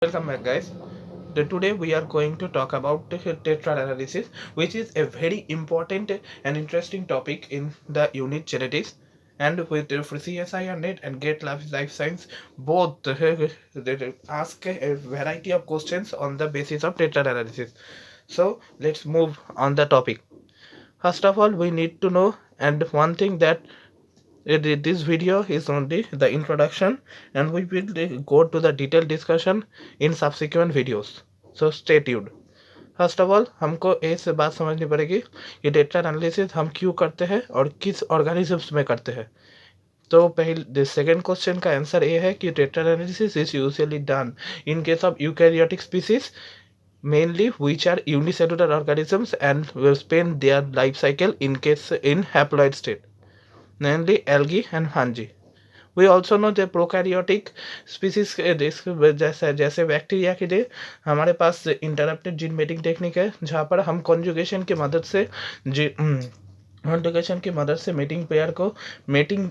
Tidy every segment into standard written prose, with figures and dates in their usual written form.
Welcome back, guys. Today we are going to talk about the tetrad analysis, which is a very important and interesting topic in the unit genetics. And with the CSI and NET and GET Life Science, both they ask a variety of questions on the basis of tetrad analysis. So let's move on the topic. First of all, we need to know, and one thing that this video is only the introduction, and we will go to the detailed discussion in subsequent videos. So stay tuned. First of all हमको ए से बात समझनी पड़ेगी कि data analysis हम क्यों करते हैं और किस ऑर्गेनिजम्स में करते हैं. तो पहले सेकेंड क्वेश्चन का आंसर ये है कि data analysis is usually done in case of eukaryotic species mainly which are unicellular organisms and will spend their life cycle in haploid state, namely algae and fungi. We also know the prokaryotic species जैसे जैसे bacteria के लिए हमारे पास interrupted gene mating technique है, जहाँ पर हम conjugation की मदद से कॉन्जुगेशन की मदद से मेटिंग पेयर को मेटिंग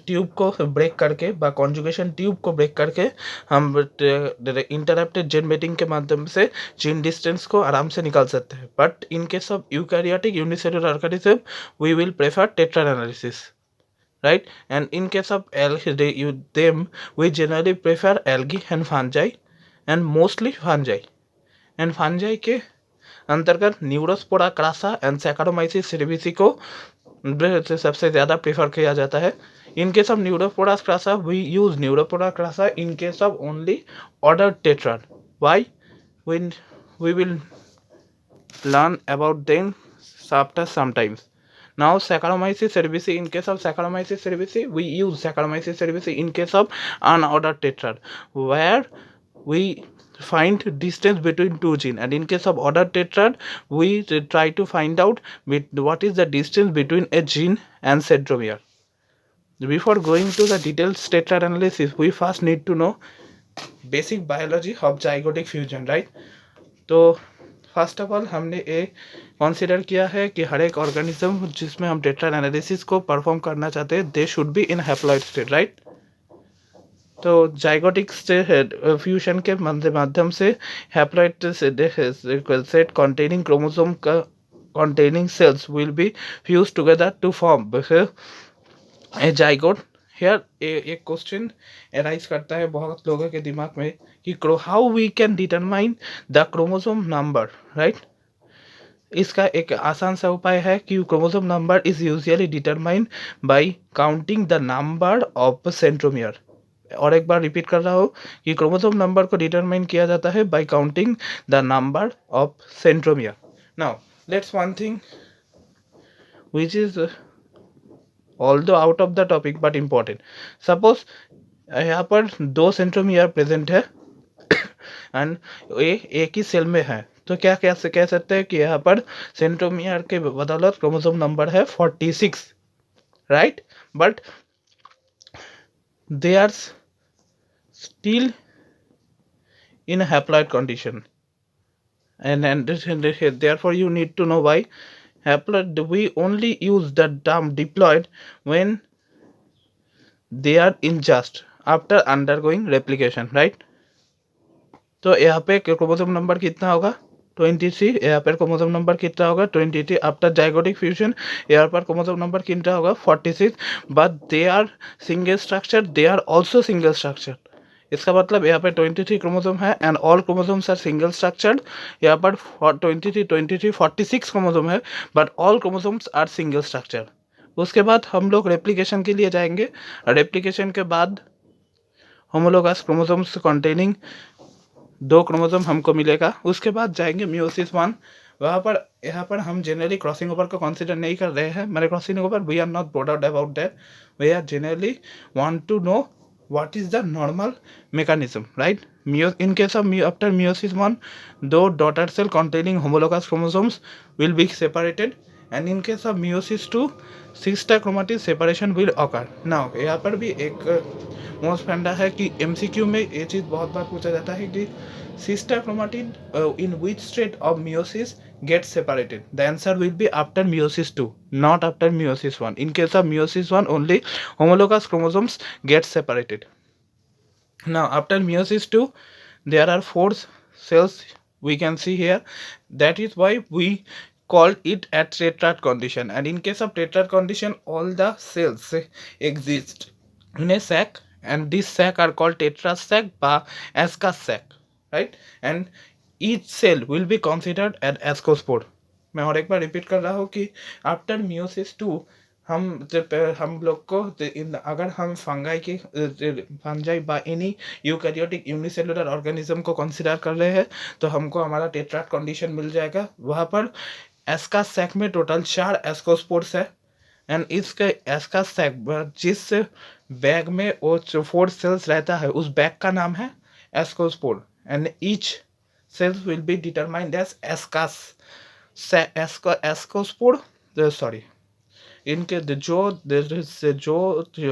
ट्यूब को ब्रेक करके व कॉन्जुगेशन ट्यूब को ब्रेक करके हम इंटरप्टेड जीन मेटिंग के माध्यम से जीन डिस्टेंस को आराम से निकाल सकते हैं. But in case of eukaryotic unicellular organism we will prefer tetrad analysis, right? And in case of them we generally prefer algae and fungi, and mostly fungi. And fungi के अंतर्गत Neurospora crassa and सैकारोमाइसिस cerevisiae को सबसे ज़्यादा prefer किया जाता है. In case of Neurospora crassa, we use Neurospora crassa in case of only ordered tetrad. Why? When we will learn about them after sometimes. Now Saccharomyces cerevisiae, in case of Saccharomyces cerevisiae, we use Saccharomyces cerevisiae in case of unordered tetrad, where we find distance between two genes, and in case of ordered tetrad we try to find out what is the distance between a gene and centromere. Before going to the detailed tetrad analysis, we first need to know basic biology of zygotic fusion, right? तो first of all हमने ये consider किया है कि हर एक organism जिसमें हम tetrad analysis को परफॉर्म करना चाहते हैं, they should be in haploid state, right? तो जाइगोटिक फ्यूजन के माध्यम से हैप्लॉइड सेट कंटेनिंग क्रोमोसोम का containing cells will be fused together to form a zygote. Here एक क्वेश्चन अराइज करता है बहुत लोगों के दिमाग में कि how we can determine the chromosome number, right? इसका एक आसान सा उपाय है कि chromosome number is usually determined by counting the number of centromere. और एक बार रिपीट कर रहा हूँ कि क्रोमोसोम नंबर को डिटरमाइन किया जाता है bye counting the number of centromere. Now let's one thing which is although out of the topic but important. Suppose यहाँ पर दो सेंट्रोमियर प्रेजेंट है एंड ये एक ही सेल में है, तो क्या कैसे कह सकते हैं कि यहाँ पर सेंट्रोमियर के बदौलत क्रोमोसोम नंबर है 46, right? But they are still in haploid condition, and therefore you need to know why. Haploid, we only use the term diploid when they are in just after undergoing replication, right? तो यहाँ पे chromosome number कितना होगा 23, यहाँ पर chromosome number कितना होगा 23. After zygotic fusion यहाँ पर क्रोमोसोम नंबर कितना होगा 46. But they are single structure, they are also single structure. इसका मतलब यहाँ पे 23 क्रोमोसोम है and all chromosomes are single structured. यहाँ पर 46 क्रोमोसोम है but all chromosomes are single structure. उसके बाद हम लोग रेप्लिकेशन के लिए जाएंगे. रेप्लिकेशन के बाद होमोलोगस क्रोमोसोम्स कंटेनिंग 2 क्रोमोसोम हमको मिलेगा. उसके बाद जाएंगे मियोसिस 1. वहाँ पर यहाँ पर हम जनरली क्रॉसिंग ओवर को कंसिडर नहीं कर रहे हैं. मैंने crossing over we are not bored about that. We are generally want to know what is the normal mechanism, right? In case of after meiosis 1, though daughter cell containing homologous chromosomes will be separated, and in case of meiosis 2, sister chromatin separation will occur. Now यहाँ पर भी एक most फंडा है कि MCQ में ये चीज़ बहुत बार पूछा जाता है कि sister chromatin in which state of meiosis gets separated. The answer will be after meiosis 2, not after meiosis 1. In case of meiosis 1, only homologous chromosomes get separated. Now after meiosis 2, there are 4 cells we can see here. That is why we call it at tetrad condition. And in case of tetrad condition, all the cells exist in a sac, and this sac are called tetrad sac by ascus sac, right? And each cell will be considered an ascospore. मैं और एक बार repeat कर रहा हूँ कि after meiosis 2 हम लोग को अगर हम फंजाई बा एनी यूकैरियोटिक यूनिसेलुलर ऑर्गेनिज्म को कंसीडर कर रहे हैं, तो हमको हमारा टेट्राड कंडीशन मिल जाएगा. वहाँ पर एस्का सैक में टोटल 4 एस्कोस्पोर्स है. एंड इसके एस्का सैक जिस बैग में वो 4 सेल्स रहता है, उस बैग का नाम है ascospore. And each cells will be determined as ascospore. Sorry, इनके जो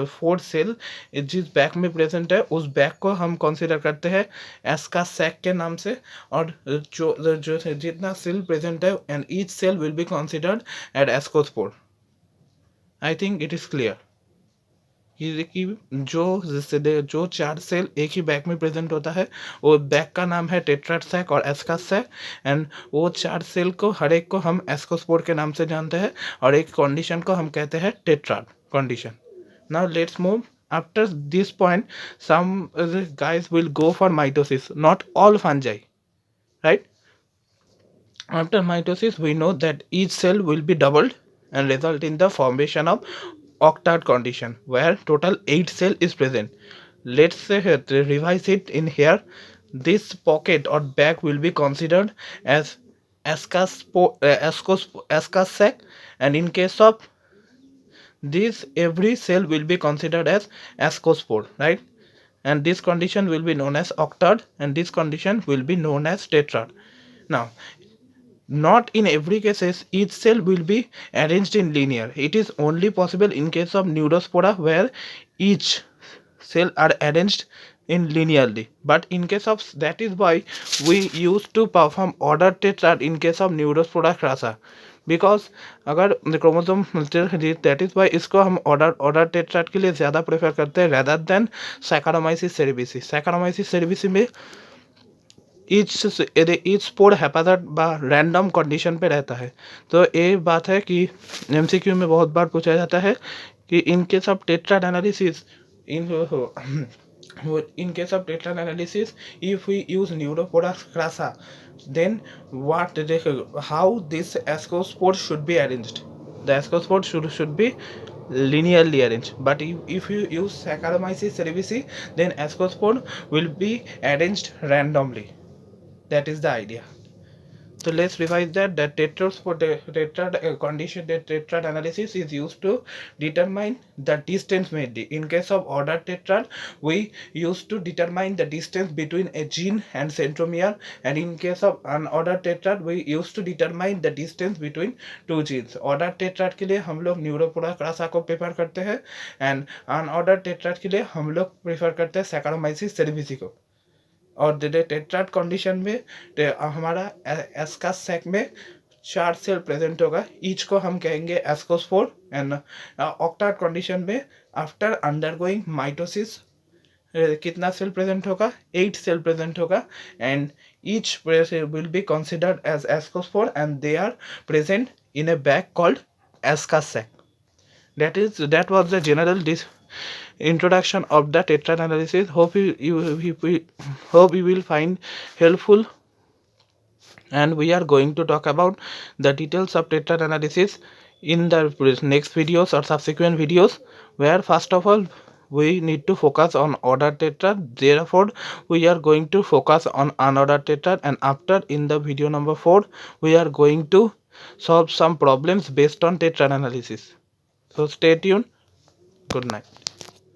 4 सेल जिस बैग में प्रेजेंट है, उस बैग को हम कंसीडर करते हैं एस्का सैक के नाम से. और जो जितना सेल प्रेजेंट है, and each cell will be considered at ascospore. I think it is clear कि जो 4 सेल एक ही बैग में प्रेजेंट होता है, वो बैग का नाम है टेट्राड सैक और एस्कस सैक. एंड वो 4 सेल को हर एक को हम एस्कोस्पोर के नाम से जानते हैं, और एक कंडीशन को हम कहते हैं tetrad condition. Now let's move. After this point some guys will go for mitosis. Not all fungi, right? After mitosis, we know that each cell will be doubled and result in the formation of octad condition, where total 8 cell is present. Let's say revise it in here. This pocket or bag will be considered as ascus sac, and in case of this, every cell will be considered as ascospore, right? And this condition will be known as octad, and this condition will be known as tetrad. Now, not in every cases each cell will be arranged in linear. It is only possible in case of Neurospora, where each cell are arranged in linearly. But in case of, that is why we used to perform ordered tetrad in case of Neurospora crassa. Because अगर chromosome, that is why इसको हम order tetrad के लिए ज़्यादा prefer करते हैं rather than सैकारोमाइसिस cerevisiae. सैकारोमाइसिस cerevisiae में each spore हेपाजाइट बा रैंडम कंडीशन पे रहता है. तो ये बात है कि एमसीक्यू में बहुत बार पूछा जाता है कि इन case of tetrad analysis, in case of tetrad analysis, if we use Neurospora crassa, then how this ascospore should be arranged? The ascospore should be linearly arranged. But if you use Saccharomyces cerevisiae, then ascospore will be arranged randomly. That is the idea. So let's revise that tetrad condition, the tetrad analysis is used to determine the distance mainly. In case of ordered tetrad, we used to determine the distance between a gene and centromere, and in case of unordered tetrad, we used to determine the distance between 2 genes. Ordered tetrad के लिए हम लोग न्यूरोपोरा crassa को prefer करते हैं, and unordered tetrad के लिए हम लोग प्रेफर करते हैं सैकारोमाइसिस सेरेविसी को. और टेट्राड कंडीशन में हमारा एस्का सैक में 4 सेल प्रेजेंट होगा, ईच को हम कहेंगे एस्कोस्पोर. एंड ऑक्टाड कंडीशन में आफ्टर अंडरगोइंग माइटोसिस कितना सेल प्रेजेंट होगा? 8 सेल प्रेजेंट होगा, and each will be considered as ascospore, and they are present in a bag called ascus sac. That was the general introduction of the tetrad analysis. Hope you will find helpful, and we are going to talk about the details of tetrad analysis in the next videos or subsequent videos, where first of all we need to focus on ordered tetrad. Therefore we are going to focus on unordered tetrad, and after, in the video number 4, we are going to solve some problems based on tetrad analysis. So stay tuned. Good night.